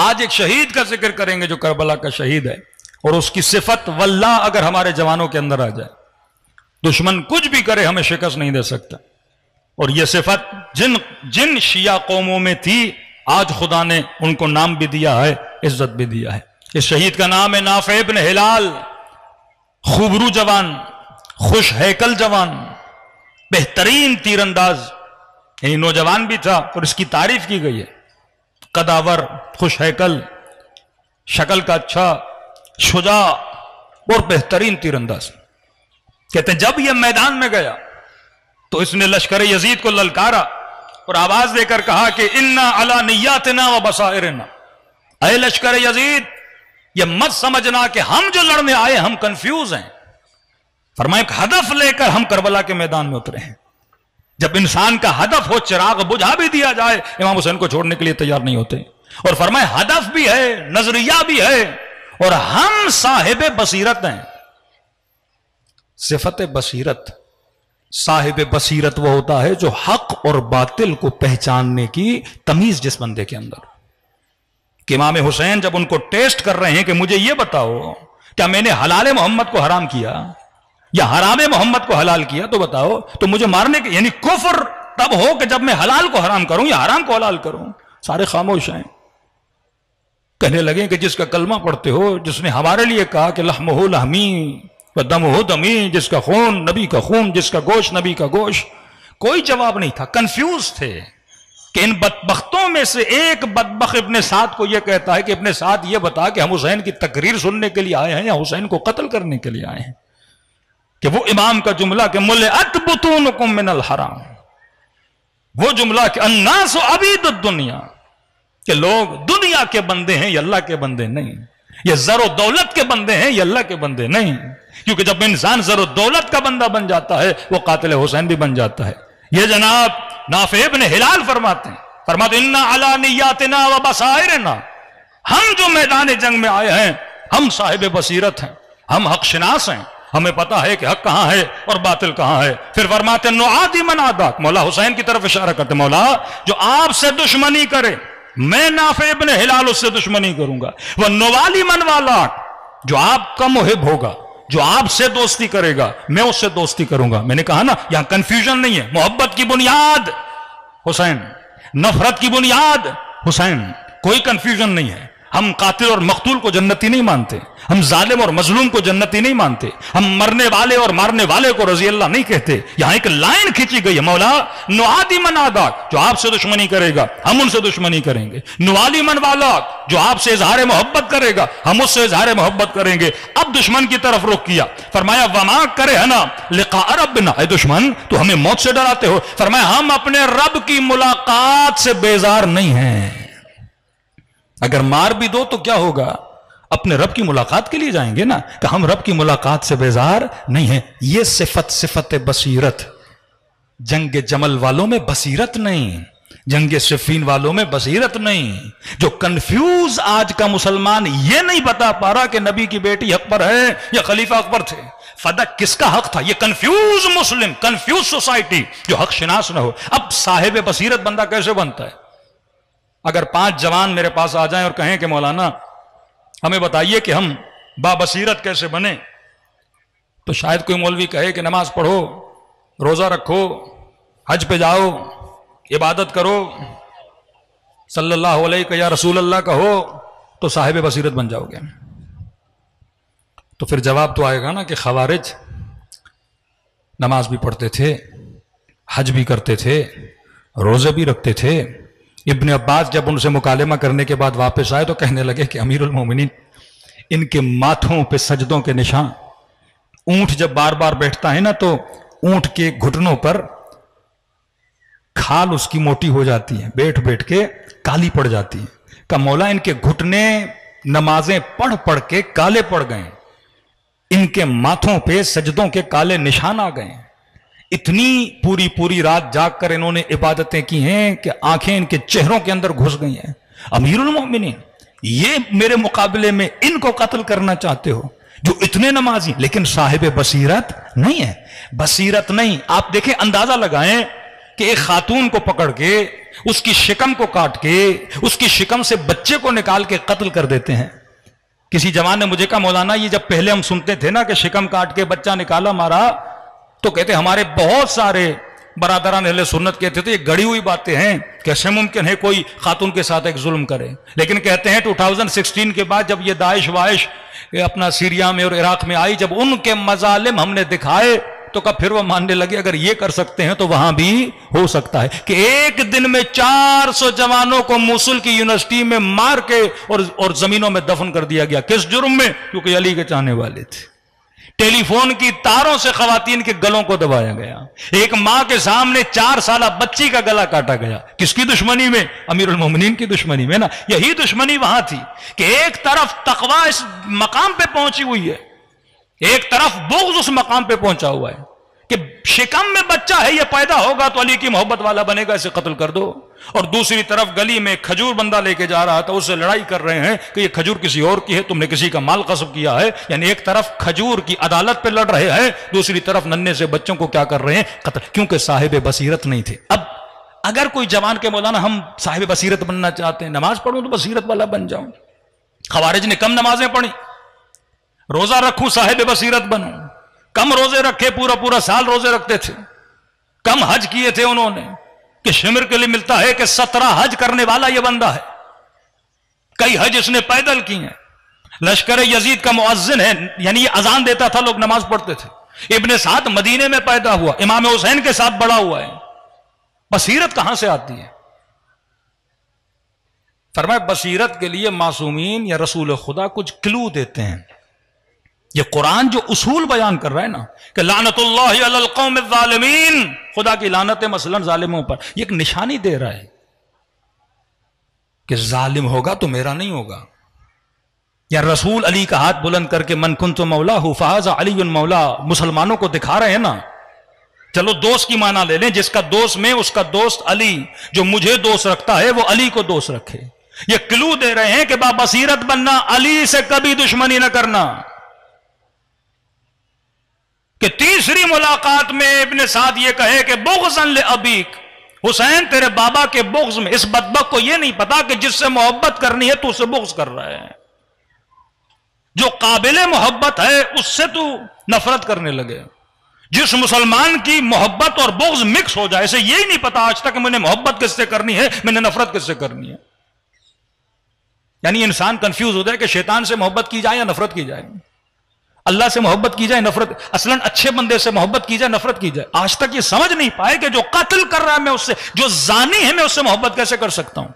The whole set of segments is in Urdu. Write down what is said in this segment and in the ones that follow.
آج ایک شہید کا ذکر کریں گے جو کربلا کا شہید ہے، اور اس کی صفت واللہ اگر ہمارے جوانوں کے اندر آ جائے، دشمن کچھ بھی کرے ہمیں شکست نہیں دے سکتا. اور یہ صفت جن شیعہ قوموں میں تھی، آج خدا نے ان کو نام بھی دیا ہے، عزت بھی دیا ہے. اس شہید کا نام ہے نافع ابن ہلال. خوبرو جوان، خوش ہیکل جوان، بہترین تیر انداز، یعنی نوجوان بھی تھا اور اس کی تعریف کی گئی ہے. قداور، خوش ہیکل، شکل کا اچھا، شجاع اور بہترین تیر انداز. کہتے ہیں جب یہ میدان میں گیا تو اس نے لشکر یزید کو للکارا اور آواز دے کر کہا کہ انا علی نیاتنا و بصائرنا، اے لشکر یزید یہ مت سمجھنا کہ ہم جو لڑنے آئے ہم کنفیوز ہیں. فرمایا ایک ہدف لے کر ہم کربلا کے میدان میں اترے ہیں. جب انسان کا ہدف ہو چراغ بجھا بھی دیا جائے امام حسین کو چھوڑنے کے لیے تیار نہیں ہوتے. اور فرمایا ہدف بھی ہے، نظریہ بھی ہے، اور ہم صاحب بصیرت ہیں. صفت بصیرت، صاحب بصیرت وہ ہوتا ہے جو حق اور باطل کو پہچاننے کی تمیز جس بندے کے اندر. کہ امام حسین جب ان کو ٹیسٹ کر رہے ہیں کہ مجھے یہ بتاؤ کیا میں نے حلال محمد کو حرام کیا یا حرام محمد کو حلال کیا، تو بتاؤ تو مجھے مارنے کے، یعنی کفر تب ہو کہ جب میں حلال کو حرام کروں یا حرام کو حلال کروں. سارے خاموش ہیں. کہنے لگے کہ جس کا کلمہ پڑھتے ہو، جس نے ہمارے لیے کہا کہ لحمہ لحمی و دمہ دمی، جس کا خون نبی کا خون، جس کا گوشت نبی کا گوشت. کوئی جواب نہیں تھا، کنفیوز تھے. کہ ان بدبختوں میں سے ایک بدبخت ابن سعد کو یہ کہتا ہے کہ ابن سعد یہ بتا کہ ہم حسین کی تقریر سننے کے لیے آئے ہیں یا حسین کو قتل کرنے کے لیے آئے ہیں. کہ وہ امام کا جملہ کہ ملئت بطونکم من الحرام، وہ جملہ کہ الناس عبید الدنیا، کہ لوگ دنیا کے بندے ہیں یہ اللہ کے بندے نہیں، یہ زر و دولت کے بندے ہیں یہ اللہ کے بندے نہیں. کیونکہ جب انسان زر و دولت کا بندہ بن جاتا ہے وہ قاتل حسین بھی بن جاتا ہے. یہ جناب نافع ابن ہلال فرماتے ہیں انا علی نیاتنا و بصائرنا، ہم جو میدان جنگ میں آئے ہیں ہم صاحب بصیرت ہیں، ہم حق شناس ہیں، ہمیں پتا ہے کہ حق کہاں ہے اور باطل کہاں ہے. پھر فرماتے ہیں نعادی من عاداک، مولا حسین کی طرف اشارہ کرتے، مولا جو آپ سے دشمنی کرے میں نافع ابن ہلال اس سے دشمنی کروں گا. وہ نوالی من والاک، جو آپ کا محب ہوگا، جو آپ سے دوستی کرے گا میں اس سے دوستی کروں گا. میں نے کہا نا یہاں کنفیوژن نہیں ہے. محبت کی بنیاد حسین، نفرت کی بنیاد حسین، کوئی کنفیوژن نہیں ہے. ہم قاتل اور مقتول کو جنتی نہیں مانتے، ہم ظالم اور مظلوم کو جنتی نہیں مانتے، ہم مرنے والے اور مارنے والے کو رضی اللہ نہیں کہتے. یہاں ایک لائن کھینچی گئی ہے، مولا نعادی من عاداک، جو آپ سے دشمنی کرے گا ہم ان سے دشمنی کریں گے. نوالی من والاک، جو آپ سے اظہار محبت کرے گا ہم اس سے اظہار محبت کریں گے. اب دشمن کی طرف رخ کیا، فرمایا وما کرہنا لقاء ربنا، اے دشمن تو ہمیں موت سے ڈراتے ہو. فرمایا ہم اپنے رب کی ملاقات سے بیزار نہیں ہیں. اگر مار بھی دو تو کیا ہوگا، اپنے رب کی ملاقات کے لیے جائیں گے نا، کہ ہم رب کی ملاقات سے بیزار نہیں ہیں. یہ صفت بصیرت. جنگ جمل والوں میں بصیرت نہیں، جنگ صفین والوں میں بصیرت نہیں. جو کنفیوز آج کا مسلمان یہ نہیں بتا پا رہا کہ نبی کی بیٹی حق پر ہے یا خلیفہ اکبر تھے، فدق کس کا حق تھا. یہ کنفیوز مسلم، کنفیوز سوسائٹی جو حق شناس نہ ہو. اب صاحب بصیرت بندہ کیسے بنتا ہے؟ اگر 5 جوان میرے پاس آ جائیں اور کہیں کہ مولانا ہمیں بتائیے کہ ہم بابصیرت کیسے بنیں، تو شاید کوئی مولوی کہے کہ نماز پڑھو، روزہ رکھو، حج پہ جاؤ، عبادت کرو، صلی اللہ علیہ یا رسول اللہ کہو تو صاحب بصیرت بن جاؤ گے. تو پھر جواب تو آئے گا نا کہ خوارج نماز بھی پڑھتے تھے، حج بھی کرتے تھے، روزے بھی رکھتے تھے. ابن عباس جب ان سے مکالمہ کرنے کے بعد واپس آئے تو کہنے لگے کہ امیر المومنین ان کے ماتھوں پہ سجدوں کے نشان، اونٹ جب بار بار بیٹھتا ہے نا تو اونٹ کے گھٹنوں پر کھال اس کی موٹی ہو جاتی ہے، بیٹھ بیٹھ کے کالی پڑ جاتی ہے. کہ مولا ان کے گھٹنے نمازیں پڑھ پڑھ کے کالے پڑ گئے، ان کے ماتھوں پہ سجدوں کے کالے نشان آ گئے. اتنی پوری رات جاگ کر انہوں نے عبادتیں کی ہیں کہ آنکھیں ان کے چہروں کے اندر گھس گئی ہیں. امیر المومنین یہ میرے مقابلے میں ان کو قتل کرنا چاہتے ہو جو اتنے نمازی لیکن صاحب بصیرت نہیں ہے. بصیرت نہیں. آپ دیکھیں، اندازہ لگائیں کہ ایک خاتون کو پکڑ کے اس کی شکم کو کاٹ کے اس کی شکم سے بچے کو نکال کے قتل کر دیتے ہیں. کسی جوان نے مجھے کہا مولانا یہ جب پہلے ہم سنتے تھے نا کہ شکم کاٹ کے بچہ نکالا مارا تو کہتے ہمارے بہت سارے برادران اہل سنت کہتے تھے یہ گڑی ہوئی باتیں ہیں، کیسے ممکن ہے کوئی خاتون کے ساتھ ایک ظلم کرے. لیکن کہتے ہیں 2016 کے بعد جب یہ داعش وائش اپنا سیریا میں اور عراق میں آئی، جب ان کے مظالم ہم نے دکھائے تو کب پھر وہ ماننے لگے اگر یہ کر سکتے ہیں تو وہاں بھی ہو سکتا ہے. کہ ایک دن میں 400 جوانوں کو موصل کی یونیورسٹی میں مار کے اور زمینوں میں دفن کر دیا گیا. کس جرم میں؟ کیونکہ علی کے چاہنے والے تھے. ٹیلی فون کی تاروں سے خواتین کے گلوں کو دبایا گیا. ایک ماں کے سامنے 4 سالہ بچی کا گلا کاٹا گیا. کس کی دشمنی میں؟ امیر المومنین کی دشمنی میں نا. یہی دشمنی وہاں تھی کہ ایک طرف تقوی اس مقام پہ پہنچی ہوئی ہے، ایک طرف بغض اس مقام پہ پہنچا ہوا ہے کہ شکم میں بچہ ہے یہ پیدا ہوگا تو علی کی محبت والا بنے گا، اسے قتل کر دو. اور دوسری طرف گلی میں کھجور بندہ لے کے جا رہا تھا، اس سے لڑائی کر رہے ہیں کہ یہ کھجور کسی اور کی ہے، تم نے کسی کا مال غصب کیا ہے. یعنی ایک طرف کھجور کی عدالت پہ لڑ رہے ہیں، دوسری طرف ننھے سے بچوں کو کیا کر رہے ہیں؟ قتل. کیونکہ صاحب بصیرت نہیں تھے. اب اگر کوئی جوان کے مولانا ہم صاحب بصیرت بننا چاہتے ہیں، نماز پڑھوں تو بصیرت والا بن جاؤں. خوارج نے کم نمازیں پڑھی، روزہ رکھوں صاحب بصیرت بنوں. کم روزے رکھے، پورا سال روزے رکھتے تھے. کم حج کیے تھے انہوں نے کہ شمر کے لیے ملتا ہے کہ 17 حج کرنے والا یہ بندہ ہے. کئی حج اس نے پیدل کی ہیں. لشکر یزید کا مؤذن ہے، یعنی یہ اذان دیتا تھا، لوگ نماز پڑھتے تھے. ابن سعد مدینے میں پیدا ہوا، امام حسین کے ساتھ بڑا ہوا ہے. بصیرت کہاں سے آتی ہے؟ فرمایا بصیرت کے لیے معصومین یا رسول خدا کچھ کلو دیتے ہیں. یہ قرآن جو اصول بیان کر رہا ہے نا کہ لعنت اللہ علی القوم الظالمین، خدا کی لعنت ہے مثلا ظالموں پر، یہ ایک نشانی دے رہا ہے کہ ظالم ہوگا تو میرا نہیں ہوگا. یا رسول علی کا ہاتھ بلند کر کے من کنت مولاہ فہذا علی مولا، مسلمانوں کو دکھا رہے ہیں نا. چلو دوست کی معنی لے لیں، جس کا دوست میں اس کا دوست علی، جو مجھے دوست رکھتا ہے وہ علی کو دوست رکھے. یہ کلو دے رہے ہیں کہ با بصیرت بننا، علی سے کبھی دشمنی نہ کرنا. کہ تیسری ملاقات میں ابن سعد یہ کہے کہ بغضاً لابیک، حسین تیرے بابا کے بغض میں. اس بدبخت کو یہ نہیں پتا کہ جس سے محبت کرنی ہے تو اسے بغض کر رہا ہے. جو قابل محبت ہے اس سے تو نفرت کرنے لگے. جس مسلمان کی محبت اور بغض مکس ہو جائے، اسے یہی نہیں پتا آج تک کہ میں نے محبت کس سے کرنی ہے، میں نے نفرت کس سے کرنی ہے. یعنی انسان کنفیوز ہو جائے کہ شیطان سے محبت کی جائے یا نفرت کی جائے، اللہ سے محبت کی جائے نفرت، اصلاً اچھے بندے سے محبت کی جائے نفرت کی جائے. آج تک یہ سمجھ نہیں پائے کہ جو قتل کر رہا ہے میں اس سے، جو زانی ہے میں اس سے محبت کیسے کر سکتا ہوں،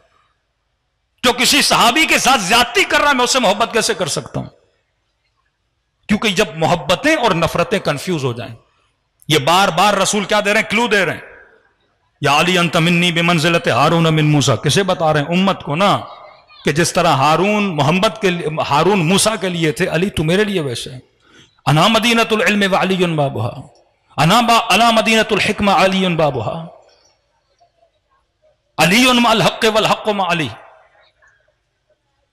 جو کسی صحابی کے ساتھ زیادتی کر رہا ہے میں اس سے محبت کیسے کر سکتا ہوں. کیونکہ جب محبتیں اور نفرتیں کنفیوز ہو جائیں، یہ بار بار رسول کیا دے رہے ہیں؟ کلو دے رہے ہیں. یا علی انت منی بمنزلت ہارون من موسیٰ. کسے بتا رہے ہیں؟ امت کو نا، کہ جس طرح ہارون موسیٰ کے لیے تھے، علی تو میرے لیے ویسے ہے. انا مدینۃ العلم وعلی بابها، انا مدینۃ الحکمہ علی بابها، علی مع الحق والحق مع علی.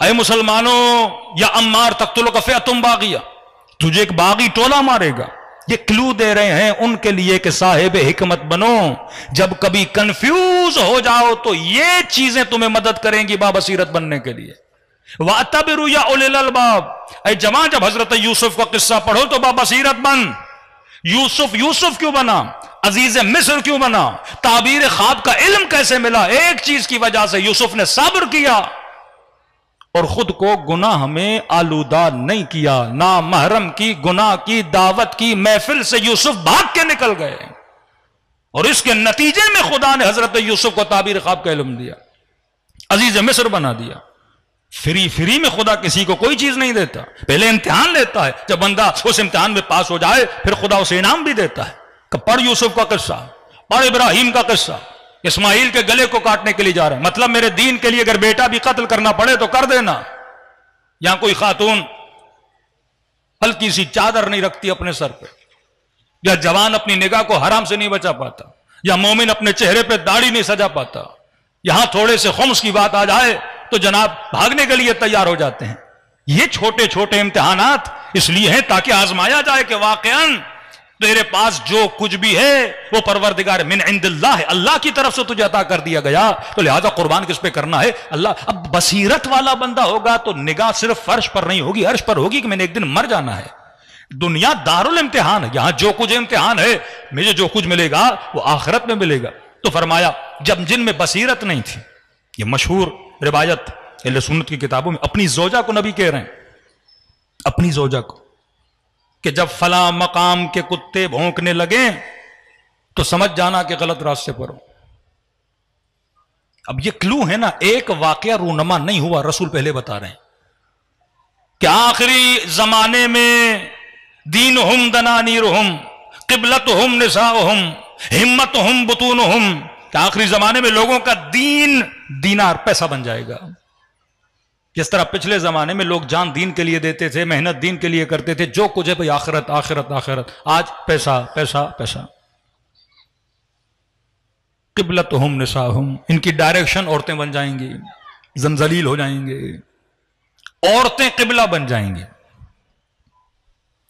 اے مسلمانوں، یا عمار تقتلک فئۃ باغیہ، تجھے ایک باغی ٹولہ مارے گا. یہ کلو دے رہے ہیں ان کے لیے کہ صاحب حکمت بنو. جب کبھی کنفیوز ہو جاؤ تو یہ چیزیں تمہیں مدد کریں گی بابصیرت بننے کے لیے. وَأَتَبِرُوا يَا أُولِي الْأَلْبَابِ، اے جوان جب حضرت یوسف کا قصہ پڑھو تو بابصیرت بن. یوسف کیوں بنا؟ عزیز مصر کیوں بنا؟ تعبیر خواب کا علم کیسے ملا؟ ایک چیز کی وجہ سے، یوسف نے صبر کیا اور خود کو گناہ میں آلودہ نہیں کیا. نامحرم کی گناہ کی دعوت کی محفل سے یوسف بھاگ کے نکل گئے، اور اس کے نتیجے میں خدا نے حضرت یوسف کو تعبیر خواب کا علم دیا، عزیز مصر بنا دیا. فری میں خدا کسی کو کوئی چیز نہیں دیتا، پہلے امتحان لیتا ہے. جب بندہ اس امتحان میں پاس ہو جائے پھر خدا اسے انعام بھی دیتا ہے. کہ پڑھ یوسف کا قصہ، پڑھ ابراہیم کا قصہ، اسماعیل کے گلے کو کاٹنے کے لیے جا رہے ہیں، مطلب میرے دین کے لیے اگر بیٹا بھی قتل کرنا پڑے تو کر دینا. یہاں کوئی خاتون ہلکی سی چادر نہیں رکھتی اپنے سر پہ، یا جوان اپنی نگاہ کو حرام سے نہیں بچا پاتا، یا مومن اپنے چہرے پہ داڑھی نہیں سجا پاتا. یہاں تھوڑے سے خمس کی بات آ جائے تو جناب بھاگنے کے لیے تیار ہو جاتے ہیں. یہ چھوٹے چھوٹے امتحانات اس لیے ہیں تاکہ آزمایا جائے کہ واقعاً تیرے پاس جو کچھ بھی ہے وہ پروردگار من عند اللہ ہے، اللہ کی طرف سے تجھے عطا کر دیا گیا، تو لہذا قربان کس پہ کرنا ہے؟ اللہ۔ اب بصیرت والا بندہ ہوگا تو نگاہ صرف فرش پر نہیں ہوگی، عرش پر ہوگی کہ میں نے ایک دن مر جانا ہے۔ دنیا دارالامتحان ہے، یہاں جو کچھ امتحان ہے، مجھے جو کچھ ملے گا وہ آخرت میں ملے گا۔ تو فرمایا جب جن میں بصیرت نہیں تھی، یہ مشہور روایت اہل سنت کی کتابوں میں، اپنی زوجہ کو نبی کہہ رہے ہیں، اپنی زوجہ کو، کہ جب فلاں مقام کے کتے بھونکنے لگیں تو سمجھ جانا کہ غلط راستے پر ہو۔ اب یہ کلو ہے نا، ایک واقعہ رونما نہیں ہوا، رسول پہلے بتا رہے ہیں کہ آخری زمانے میں دینہم دنانیرہم قبلتہم نساؤہم ہمتہم بطونہم، کہ آخری زمانے میں لوگوں کا دین دینار پیسہ بن جائے گا۔ جس طرح پچھلے زمانے میں لوگ جان دین کے لیے دیتے تھے، محنت دین کے لیے کرتے تھے، جو کچھ ہے بھئی آخرت آخرت آخرت، آج پیسہ پیسہ پیسہ۔ قبلتہم نساؤہم، ان کی ڈائریکشن عورتیں بن جائیں گی، زنزلیل ہو جائیں گے، عورتیں قبلہ بن جائیں گی۔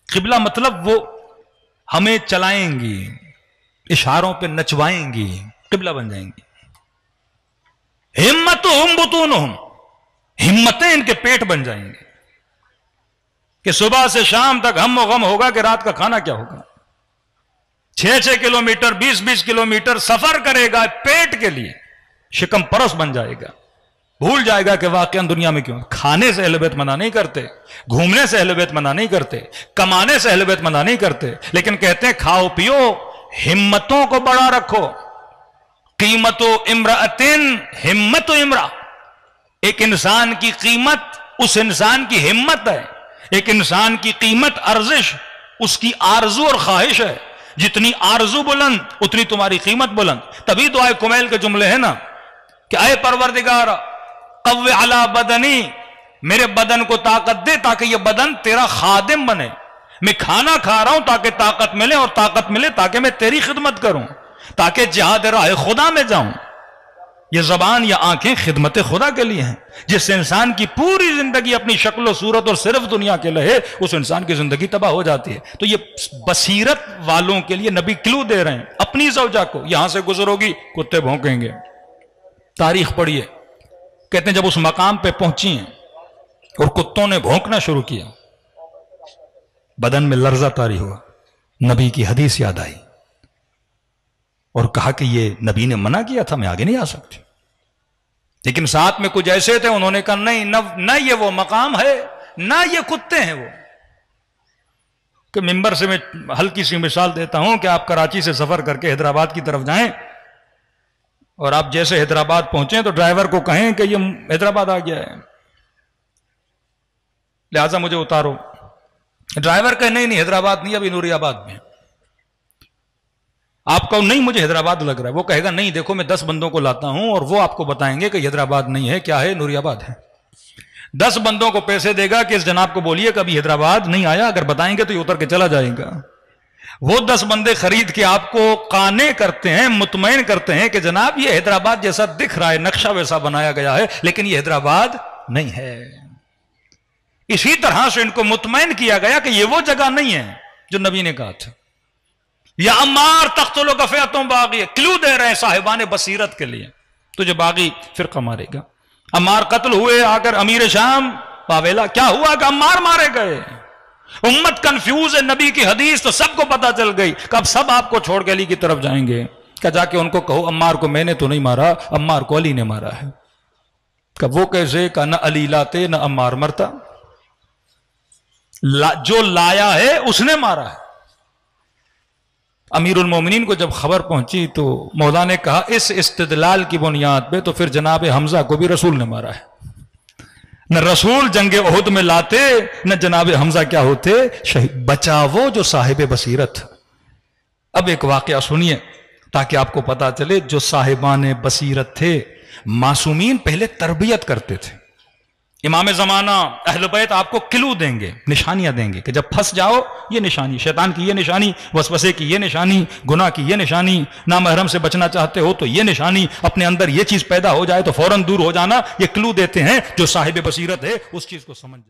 قبلہ مطلب وہ ہمیں چلائیں گی، اشاروں پہ نچوائیں گی، قبلہ بن جائیں گی۔ ہمتہم بطونہم، ہمتیں ان کے پیٹ بن جائیں گے کہ صبح سے شام تک ہم و غم ہوگا کہ رات کا کھانا کیا ہوگا۔ 6 کلومیٹر 20 کلومیٹر سفر کرے گا پیٹ کے لیے، شکم پرس بن جائے گا، بھول جائے گا کہ واقعاً دنیا میں کیوں۔ کھانے سے اہل بیت منع نہیں کرتے، گھومنے سے اہل بیت منع نہیں کرتے، کمانے سے اہل بیت منع نہیں کرتے، لیکن کہتے ہیں کھاؤ پیو، ہمتوں کو بڑا رکھو۔ قیمت امرأتن ہمت امرأ، ایک انسان کی قیمت اس انسان کی ہمت ہے، ایک انسان کی قیمت ارزش اس کی آرزو اور خواہش ہے، جتنی آرزو بلند اتنی تمہاری قیمت بلند۔ تبھی دعائے کمیل کے جملے ہیں نا کہ اے پروردگار قو علی بدنی، میرے بدن کو طاقت دے تاکہ یہ بدن تیرا خادم بنے، میں کھانا کھا رہا ہوں تاکہ طاقت ملے، اور طاقت ملے تاکہ میں تیری خدمت کروں، تاکہ جہاد راہ خدا میں جاؤں۔ یہ زبان یا آنکھیں خدمت خدا کے لیے ہیں۔ جس انسان کی پوری زندگی اپنی شکل و صورت اور صرف دنیا کے لئے، اس انسان کی زندگی تباہ ہو جاتی ہے۔ تو یہ بصیرت والوں کے لیے نبی کلو دے رہے ہیں، اپنی زوجہ کو یہاں سے گزرو گی کتے بھونکیں گے۔ تاریخ پڑھیے، کہتے ہیں جب اس مقام پہ پہنچی ہیں اور کتوں نے بھونکنا شروع کیا، بدن میں لرزہ طاری ہوا، نبی کی حدیث یاد آئی اور کہا کہ یہ نبی نے منع کیا تھا، میں آگے نہیں آ سکتی۔ لیکن ساتھ میں کچھ ایسے تھے، انہوں نے کہا نہیں، نہ یہ وہ مقام ہے، نہ یہ کتے ہیں وہ۔ کہ ممبر سے میں ہلکی سی مثال دیتا ہوں کہ آپ کراچی سے سفر کر کے حیدرآباد کی طرف جائیں، اور آپ جیسے حیدرآباد پہنچیں تو ڈرائیور کو کہیں کہ یہ حیدرآباد آ گیا ہے، لہٰذا مجھے اتارو۔ ڈرائیور کہے نہیں حیدرآباد نہیں، ابھی نوری آباد میں۔ آپ کہو نہیں مجھے حیدرآباد لگ رہا ہے، وہ کہے گا نہیں دیکھو میں 10 بندوں کو لاتا ہوں اور وہ آپ کو بتائیں گے کہ حیدرآباد نہیں ہے، کیا ہے، نوری آباد ہے۔ 10 بندوں کو پیسے دے گا کہ اس جناب کو بولیے کہ ابھی حیدرآباد نہیں آیا، اگر بتائیں گے تو یہ اتر کے چلا جائے گا۔ وہ 10 بندے خرید کے آپ کو قانع کرتے ہیں، مطمئن کرتے ہیں کہ جناب یہ حیدرآباد جیسا دکھ رہا ہے، نقشہ ویسا بنایا گیا ہے، لیکن یہ حیدرآباد نہیں ہے۔ اسی طرح سے ان کو مطمئن کیا گیا کہ یہ وہ جگہ نہیں ہے جو نبی نے کہا تھا۔ یا عمار تقتلک فئۃ باغیہ، کلو دے رہے ہیں صاحبان بصیرت کے لیے، تجھے باغی فرقہ مارے گا۔ عمار قتل ہوئے، آ کر امیر شام پاویلا، کیا ہوا کہ عمار مارے گئے۔ امت کنفیوز ہے، نبی کی حدیث تو سب کو پتا چل گئی کہ اب سب آپ کو چھوڑ کے علی کی طرف جائیں گے۔ کہ جا کے ان کو کہو عمار کو میں نے تو نہیں مارا، عمار کو علی نے مارا ہے۔ کہ وہ کیسے؟ کہ نہ علی لاتے نہ عمار مرتا، جو لایا ہے اس نے مارا ہے۔ امیر المومنین کو جب خبر پہنچی تو مولا نے کہا اس استدلال کی بنیاد پہ تو پھر جناب حمزہ کو بھی رسول نے مارا ہے۔ نہ رسول جنگ احد میں لاتے، نہ جناب حمزہ کیا ہوتے، شہید۔ بچا وہ جو صاحب بصیرت۔ اب ایک واقعہ سنیے تاکہ آپ کو پتا چلے، جو صاحبان بصیرت تھے، معصومین پہلے تربیت کرتے تھے۔ امام زمانہ اہل بیت آپ کو کلو دیں گے، نشانیاں دیں گے کہ جب پھنس جاؤ یہ نشانی، شیطان کی یہ نشانی، وسوسے کی یہ نشانی، گناہ کی یہ نشانی، نامحرم سے بچنا چاہتے ہو تو یہ نشانی، اپنے اندر یہ چیز پیدا ہو جائے تو فوراً دور ہو جانا۔ یہ کلو دیتے ہیں، جو صاحب بصیرت ہے اس چیز کو سمجھ